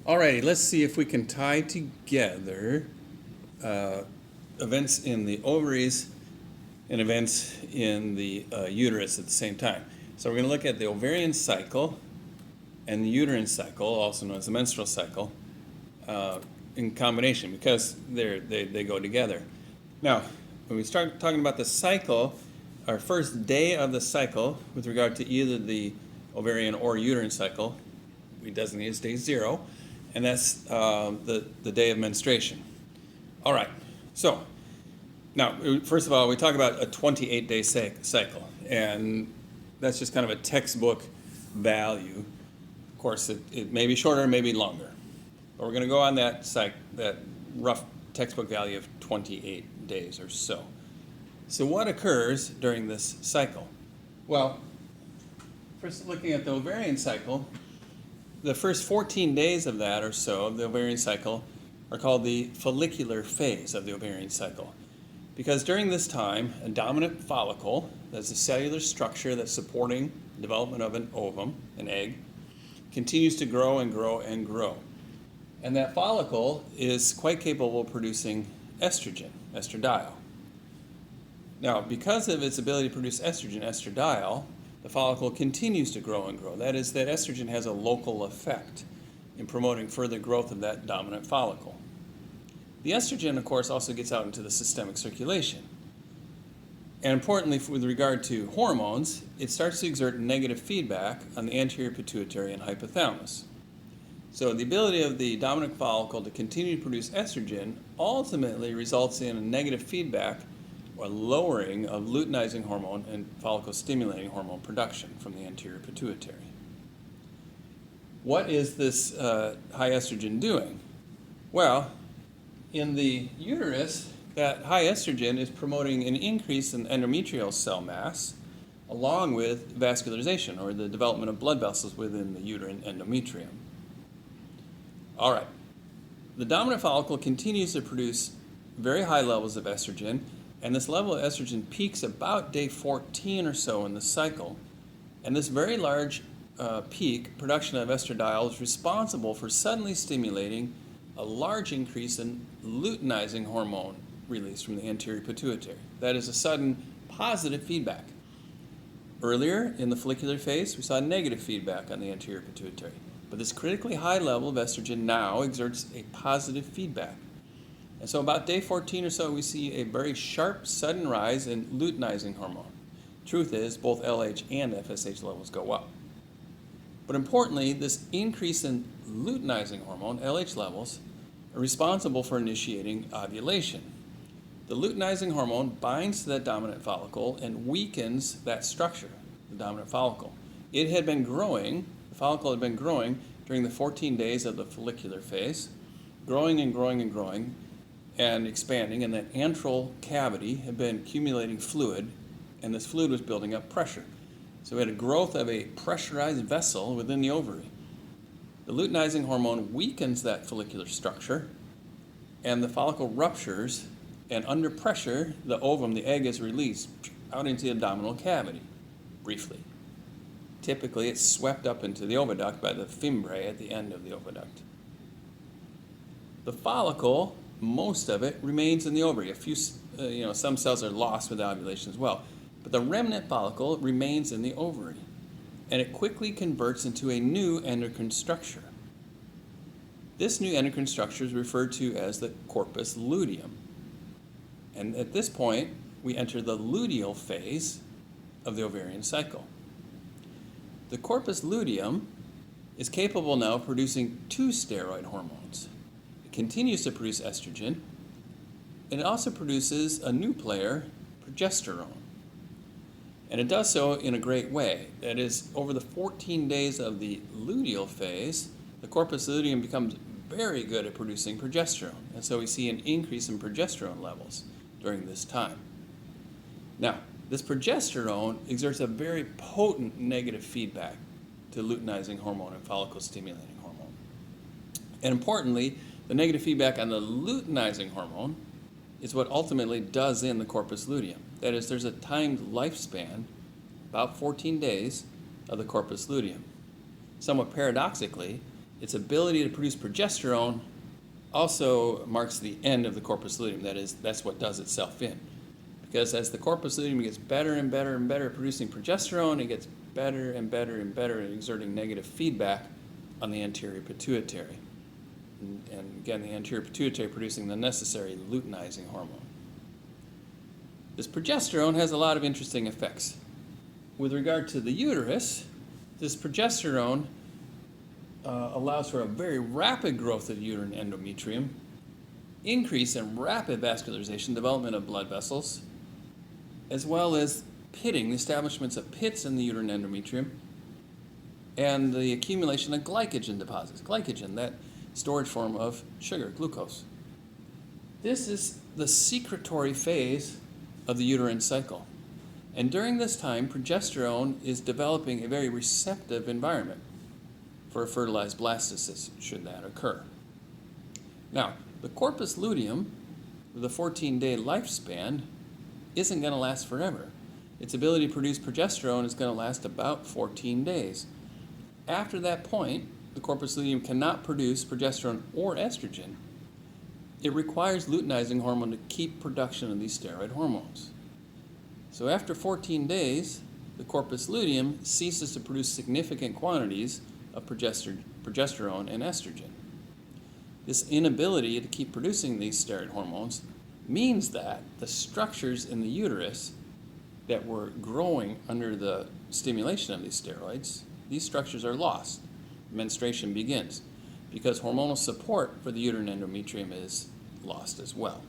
Alrighty, let's see if we can tie together events in the ovaries and events in the uterus at the same time. So we're going to look at the ovarian cycle and the uterine cycle, also known as the menstrual cycle, in combination because they go together. Now, when we start talking about the cycle, our first day of the cycle with regard to either the ovarian or uterine cycle, we designate as day 0, and that's the day of menstruation. All right, so now, first of all, we talk about a 28-day cycle, and that's just kind of a textbook value. Of course, it may be shorter, it may be longer, but we're going to go on that rough textbook value of 28 days or so. So what occurs during this cycle? Well, first looking at the ovarian cycle, the first 14 days of that or so of the ovarian cycle are called the follicular phase of the ovarian cycle. Because during this time, a dominant follicle, that's a cellular structure that's supporting the development of an ovum, an egg, continues to grow and grow and grow. And that follicle is quite capable of producing estrogen, estradiol. Now, because of its ability to produce estrogen, estradiol, the follicle continues to grow and grow. That is, that estrogen has a local effect in promoting further growth of that dominant follicle. The estrogen, of course, also gets out into the systemic circulation. And importantly, with regard to hormones, it starts to exert negative feedback on the anterior pituitary and hypothalamus. So the ability of the dominant follicle to continue to produce estrogen ultimately results in a negative feedback or lowering of luteinizing hormone and follicle-stimulating hormone production from the anterior pituitary. What is this high estrogen doing? Well, in the uterus, that high estrogen is promoting an increase in endometrial cell mass along with vascularization, or the development of blood vessels within the uterine endometrium. All right. The dominant follicle continues to produce very high levels of estrogen, and this level of estrogen peaks about day 14 or so in the cycle. And this very large peak production of estradiol is responsible for suddenly stimulating a large increase in luteinizing hormone release from the anterior pituitary. That is a sudden positive feedback. Earlier in the follicular phase, we saw negative feedback on the anterior pituitary. But this critically high level of estrogen now exerts a positive feedback. And so about day 14 or so, we see a very sharp, sudden rise in luteinizing hormone. Truth is, both LH and FSH levels go up. But importantly, this increase in luteinizing hormone, LH levels, are responsible for initiating ovulation. The luteinizing hormone binds to that dominant follicle and weakens that structure, the dominant follicle. It had been growing, the follicle had been growing during the 14 days of the follicular phase, growing and growing and growing, and expanding, and that antral cavity had been accumulating fluid, and this fluid was building up pressure. So we had a growth of a pressurized vessel within the ovary. The luteinizing hormone weakens that follicular structure, and the follicle ruptures, and under pressure, the ovum, the egg, is released out into the abdominal cavity, briefly. Typically, it's swept up into the oviduct by the fimbriae at the end of the oviduct. The follicle, most of it, remains in the ovary. A few, some cells are lost with ovulation as well. But the remnant follicle remains in the ovary, and it quickly converts into a new endocrine structure. This new endocrine structure is referred to as the corpus luteum. And at this point, we enter the luteal phase of the ovarian cycle. The corpus luteum is capable now of producing 2 steroid hormones. It continues to produce estrogen, and it also produces a new player, progesterone. And it does so in a great way. That is, over the 14 days of the luteal phase, the corpus luteum becomes very good at producing progesterone. And so we see an increase in progesterone levels during this time. Now, this progesterone exerts a very potent negative feedback to luteinizing hormone and follicle-stimulating hormone. And importantly, the negative feedback on the luteinizing hormone is what ultimately does in the corpus luteum. That is, there's a timed lifespan, about 14 days, of the corpus luteum. Somewhat paradoxically, its ability to produce progesterone also marks the end of the corpus luteum. That's what does itself in. Because as the corpus luteum gets better and better and better at producing progesterone, it gets better and better and better at exerting negative feedback on the anterior pituitary. And again, the anterior pituitary producing the necessary luteinizing hormone. This progesterone has a lot of interesting effects. With regard to the uterus, this progesterone allows for a very rapid growth of the uterine endometrium, increase in rapid vascularization, development of blood vessels, as well as pitting, the establishments of pits in the uterine endometrium, and the accumulation of glycogen deposits. Glycogen, that storage form of sugar, glucose. This is the secretory phase of the uterine cycle. And during this time, progesterone is developing a very receptive environment for a fertilized blastocyst, should that occur. Now, the corpus luteum, with a 14-day lifespan, isn't going to last forever. Its ability to produce progesterone is going to last about 14 days. After that point, the corpus luteum cannot produce progesterone or estrogen. It requires luteinizing hormone to keep production of these steroid hormones. So after 14 days, the corpus luteum ceases to produce significant quantities of progesterone and estrogen. This inability to keep producing these steroid hormones means that the structures in the uterus that were growing under the stimulation of these steroids, these structures are lost. Menstruation begins because hormonal support for the uterine endometrium is lost as well.